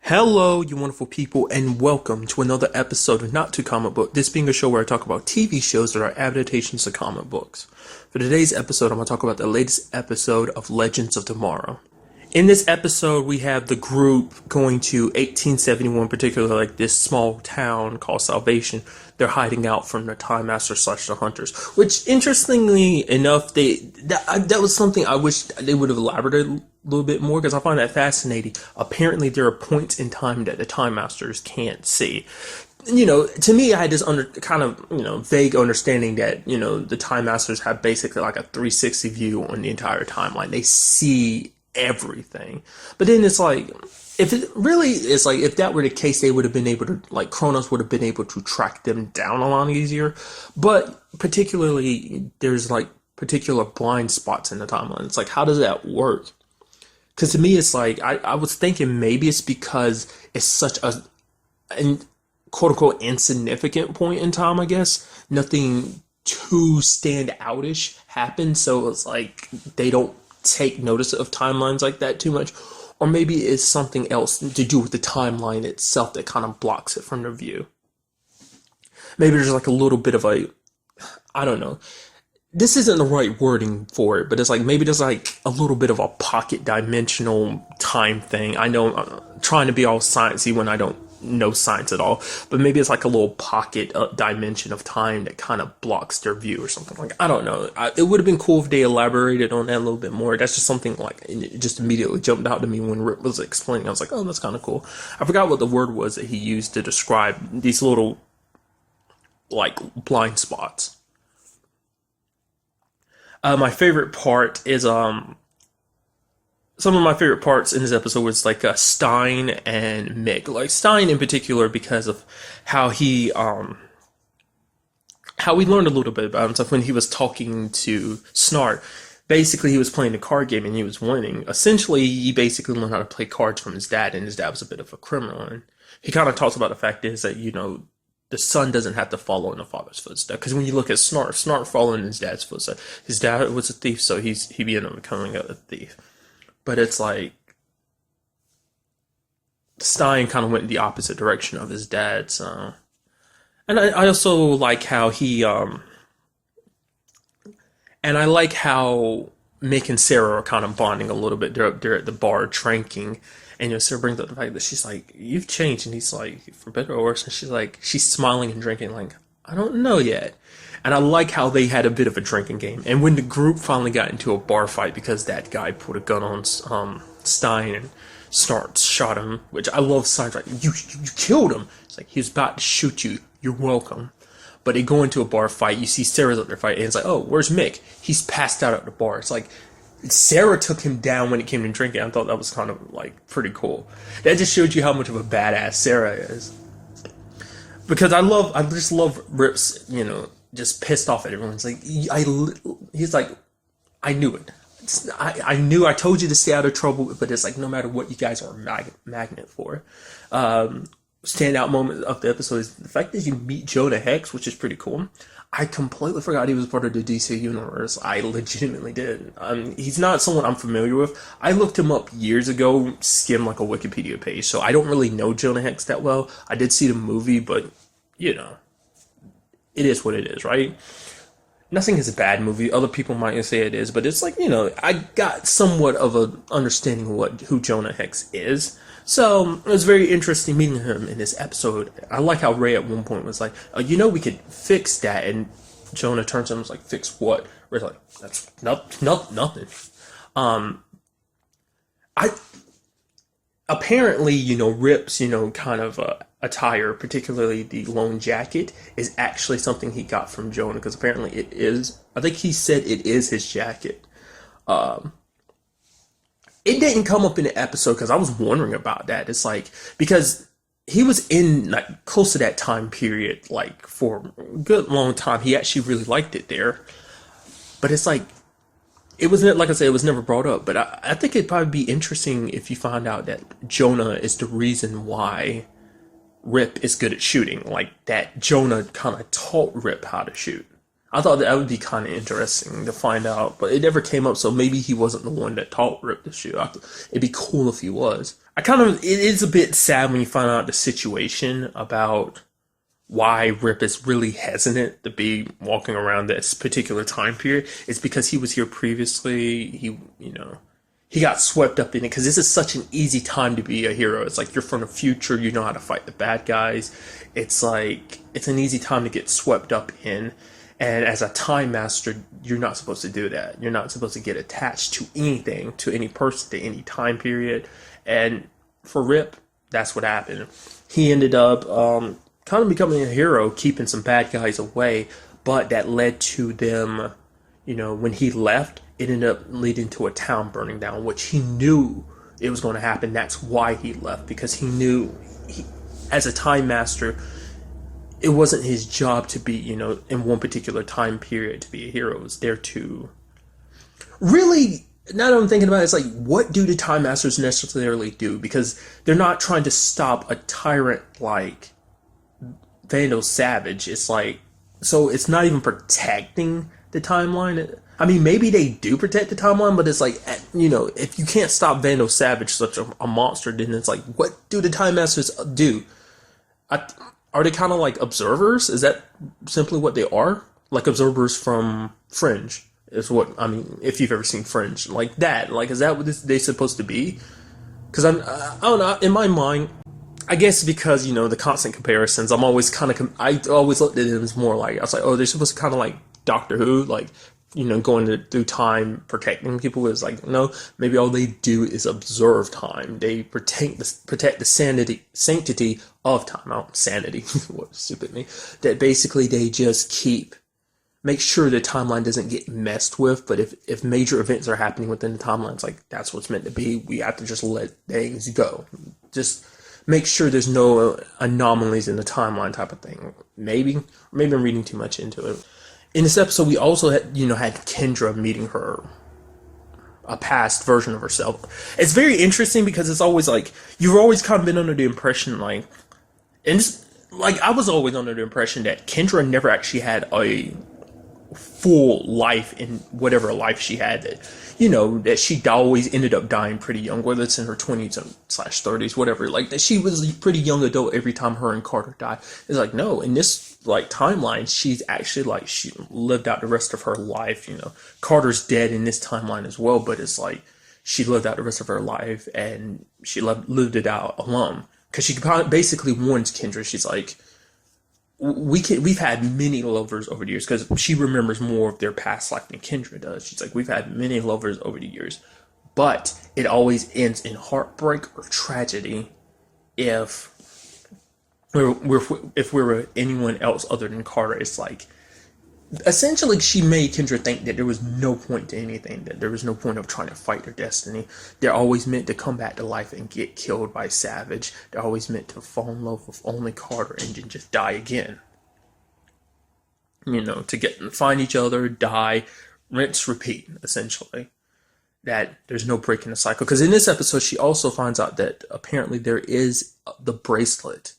Hello, you wonderful people, and welcome to another episode of Not Too Comic Book. This being a show where I talk about TV shows that are adaptations of comic books. For today's episode, I'm going to talk about the latest episode of Legends of Tomorrow. In this episode, we have the group going to 1871, particularly like this small town called Salvation. They're hiding out from the Time Master / the Hunters, which, interestingly enough, that was something I wish they would have elaborated a little bit more, because I find that fascinating. Apparently, there are points in time that the Time Masters can't see. To me, I had this vague understanding that, the Time Masters have basically like a 360 view on the entire timeline. They see everything. But then it's like, if that were the case, they would have been able to, like, Kronos would have been able to track them down a lot easier. But particularly, there's like particular blind spots in the timeline. It's like, how does that work? Because to me, it's like, I was thinking maybe it's because it's such a quote unquote insignificant point in time, I guess. Nothing too stand outish happened. So it's like they don't take notice of timelines like that too much. Or maybe it's something else to do with the timeline itself that kind of blocks it from their view. Maybe there's like a little bit of I don't know. This isn't the right wording for it, but it's like maybe there's like a little bit of a pocket dimensional time thing. I know I'm trying to be all sciencey when I don't know science at all, but maybe it's like a little pocket dimension of time that kind of blocks their view or something. Like, I don't know. It would have been cool if they elaborated on that a little bit more. That's just something like it just immediately jumped out to me when Rip was explaining. I was like, oh, that's kind of cool. I forgot what the word was that he used to describe these little like blind spots. My favorite part is some of my favorite parts in this episode was like Stein and Mick. Like Stein in particular because of how we learned a little bit about himself when he was talking to Snart. Basically, he was playing a card game and he was winning. Essentially, he basically learned how to play cards from his dad, and his dad was a bit of a criminal. And he kind of talks about the fact is that, the son doesn't have to follow in the father's footsteps. Because when you look at Snart following his dad's footsteps. His dad was a thief, so he ended up becoming a thief. But it's like Stein kind of went in the opposite direction of his dad. So, and I also like how and I like how Mick and Sarah are kind of bonding a little bit. They're at the bar drinking, and Sarah brings up the fact that she's like, "You've changed," and he's like, "For better or worse." And she's smiling and drinking, like, "I don't know yet." And I like how they had a bit of a drinking game. And when the group finally got into a bar fight because that guy put a gun on Stein and Snart shot him, which I love. Stein's like, you killed him. It's like, he was about to shoot you. You're welcome. But they go into a bar fight. You see Sarah's up there fighting. And it's like, oh, where's Mick? He's passed out at the bar. It's like, Sarah took him down when it came to drinking. I thought that was kind of like pretty cool. That just showed you how much of a badass Sarah is. Because I just love Rip's, just pissed off at everyone. It's like, he's like, I knew it. I told you to stay out of trouble, but it's like, no matter what, you guys are a magnet for. Standout moment of the episode is the fact that you meet Jonah Hex, which is pretty cool. I completely forgot he was part of the DC universe. I legitimately did. He's not someone I'm familiar with. I looked him up years ago, skimmed like a Wikipedia page, so I don't really know Jonah Hex that well. I did see the movie, but, it is what it is, right? Nothing is a bad movie. Other people might say it is, but it's like, I got somewhat of an understanding of who Jonah Hex is. So it was very interesting meeting him in this episode. I like how Ray at one point was like, oh, we could fix that. And Jonah turns to him and was like, fix what? Ray's like, that's nothing. Apparently, Rip's, kind of attire, particularly the lone jacket, is actually something he got from Jonah, because apparently it is. I think he said it is his jacket. It didn't come up in the episode because I was wondering about that. It's like, because he was in like close to that time period, like for a good long time. He actually really liked it there. But it's like, it was, like I said, it was never brought up, but I think it'd probably be interesting if you find out that Jonah is the reason why Rip is good at shooting. Like, that Jonah kind of taught Rip how to shoot. I thought that would be kind of interesting to find out, but it never came up, so maybe he wasn't the one that taught Rip to shoot. It'd be cool if he was. it is a bit sad when you find out the situation about why Rip is really hesitant to be walking around this particular time period. It's because he was here previously. He got swept up in it because this is such an easy time to be a hero. It's like you're from the future, you know how to fight the bad guys. It's like it's an easy time to get swept up in. And as a time master, you're not supposed to do that. You're not supposed to get attached to anything, to any person, to any time period. And for Rip, that's what happened. He ended up kind of becoming a hero, keeping some bad guys away, but that led to them, when he left, it ended up leading to a town burning down, which he knew it was going to happen. That's why he left, because he knew, as a time master, it wasn't his job to be, in one particular time period to be a hero. It was there to really, now that I'm thinking about it, it's like, what do the time masters necessarily do? Because they're not trying to stop a tyrant like Vandal Savage. It's like, so it's not even protecting the timeline. I mean, maybe they do protect the timeline, but it's like, if you can't stop Vandal Savage, such a monster, then it's like, what do the time masters do? Are they kind of like observers? Is that simply what they are? Like observers from Fringe is what, I mean, if you've ever seen Fringe, like that. Like, is that what they're supposed to be? Because I don't know, in my mind, I guess because, the constant comparisons, I always looked at them as more like, I was like, oh, they're supposed to kind of like Doctor Who, like, going through time, protecting people. Is like, no, maybe all they do is observe time. They protect the sanctity of time. Oh, sanity, what stupid me. That basically they just make sure the timeline doesn't get messed with. But if major events are happening within the timeline, it's like, that's what's meant to be. We have to just let things go. Just make sure there's no anomalies in the timeline type of thing. Maybe I'm reading too much into it. In this episode, we also had Kendra meeting a past version of herself. It's very interesting because it's always like, you've always kind of been under the impression, like, and it's, like, I was always under the impression that Kendra never actually had a full life in whatever life she had, that she always ended up dying pretty young, whether it's in her 20s/30s, whatever, like that she was a pretty young adult every time her and Carter died. It's like, no, in this like timeline, she's actually like, she lived out the rest of her life. Carter's dead in this timeline as well, but it's like she lived out the rest of her life and she lived it out alone, because she basically warns Kendra. She's like, we've had many lovers over the years, because she remembers more of their past life than Kendra does. She's like, we've had many lovers over the years, but it always ends in heartbreak or tragedy if we're with anyone else other than Carter. It's like, essentially, she made Kendra think that there was no point to anything, that there was no point of trying to fight their destiny. They're always meant to come back to life and get killed by Savage. They're always meant to fall in love with only Carter and then just die again. To find each other, die, rinse, repeat, essentially. That there's no break in the cycle. Because in this episode, she also finds out that apparently there is the bracelet.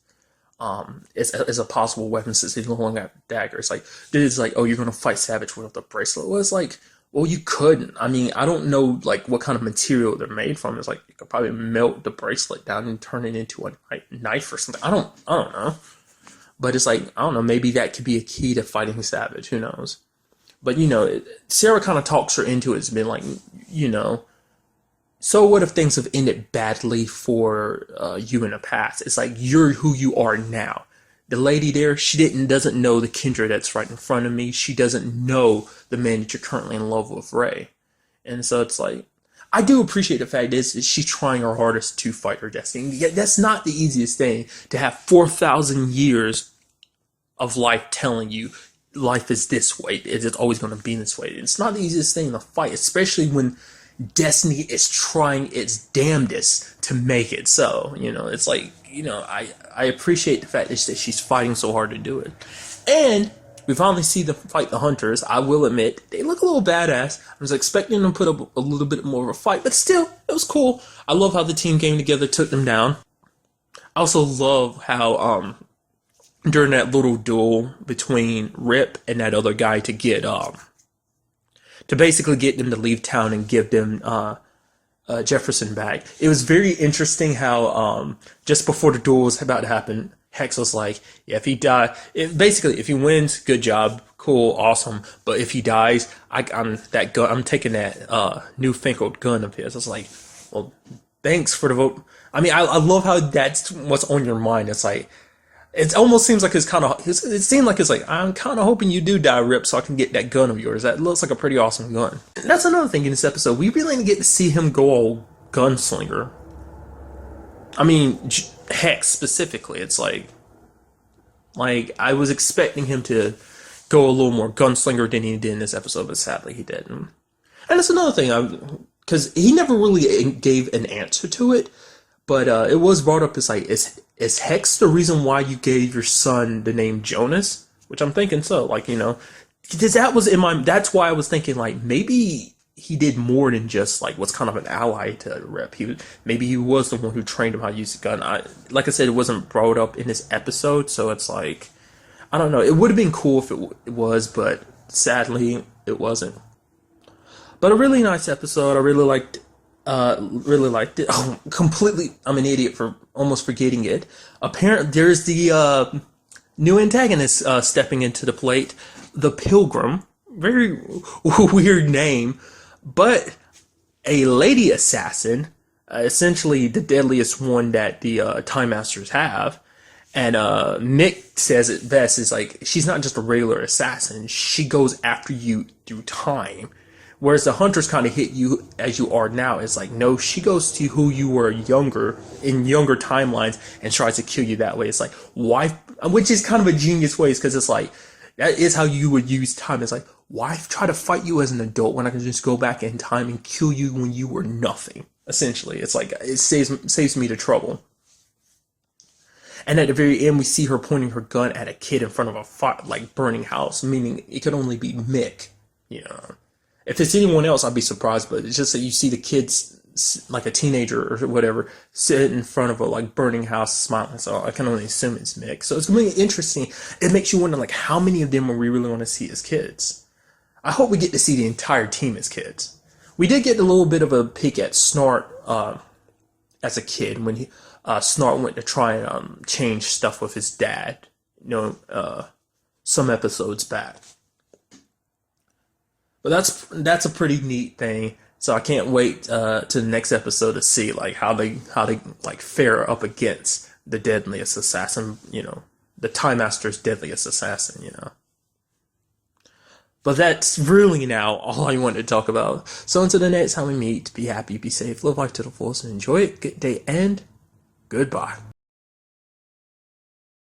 As a possible weapon, since he's no longer got a dagger. It's like, oh, you're gonna fight Savage with the bracelet. Well, it's like, well, you couldn't. I mean, I don't know like what kind of material they're made from. It's like you could probably melt the bracelet down and turn it into a knife or something. I don't know. But it's like, I don't know, maybe that could be a key to fighting Savage. Who knows? But Sarah kind of talks her into it. It's been like, so what if things have ended badly for you in the past? It's like, you're who you are now. The lady there, she doesn't know the Kendra that's right in front of me. She doesn't know the man that you're currently in love with, Ray. And so it's like, I do appreciate the fact is she's trying her hardest to fight her destiny. Yet that's not the easiest thing, to have 4,000 years of life telling you life is this way. It's always going to be this way. It's not the easiest thing to fight, especially when destiny is trying its damnedest to make it so. It's like, I appreciate the fact that she's fighting so hard to do it. And we finally see them fight the Hunters. I will admit, they look a little badass. I was expecting them to put up a little bit more of a fight, but still, it was cool. I love how the team came together, took them down. I also love how, during that little duel between Rip and that other guy to basically get them to leave town and give them Jefferson back. It was very interesting how just before the duel was about to happen, Hex was like, "Yeah, if he basically if he wins, good job, cool, awesome. But if he dies, I'm taking that newfangled gun of his." I was like, "Well, thanks for the vote." I mean, I love how that's what's on your mind. It's like it almost seems like it seemed like it's like, I'm kind of hoping you do die, Rip, so I can get that gun of yours. That looks like a pretty awesome gun. And that's another thing in this episode. We really didn't get to see him go all gunslinger. I mean, Hex specifically. It's like I was expecting him to go a little more gunslinger than he did in this episode, but sadly he didn't. And that's another thing, because he never really gave an answer to it, but it was brought up as like, is Hex the reason why you gave your son the name Jonas? Which I'm thinking so, like, because that's why I was thinking, like, maybe he did more than just, like, was kind of an ally to Rip. Maybe he was the one who trained him how to use the gun. Like I said, it wasn't brought up in this episode, so it's like, I don't know. It would have been cool if it was, but sadly, it wasn't. But a really nice episode. I really liked it. Oh, completely, I'm an idiot for almost forgetting it. Apparently, there's the new antagonist stepping into the plate, the Pilgrim. Very weird name, but a lady assassin, essentially the deadliest one that the Time Masters have. And Mick says it best, is like, she's not just a regular assassin, she goes after you through time. Whereas the hunters kind of hit you as you are now. It's like, no, she goes to who you were younger, in younger timelines, and tries to kill you that way. It's like, why? Which is kind of a genius way, because it's like, that is how you would use time. It's like, why try to fight you as an adult when I can just go back in time and kill you when you were nothing? Essentially, it's like, it saves me the trouble. And at the very end, we see her pointing her gun at a kid in front of a burning house, meaning it could only be Mick. If it's anyone else, I'd be surprised, but it's just that you see the kids, like a teenager or whatever, sit in front of a burning house smiling. So I can only assume it's Mick. So it's going to be interesting. It makes you wonder, how many of them are we really want to see as kids? I hope we get to see the entire team as kids. We did get a little bit of a peek at Snart as a kid when Snart went to try and change stuff with his dad, some episodes back. But that's a pretty neat thing. So I can't wait to the next episode to see how they fare up against the deadliest assassin, the Time Master's deadliest assassin, But that's really now all I wanted to talk about. So until the next time we meet, be happy, be safe, live life to the fullest, and enjoy it. Good day and goodbye.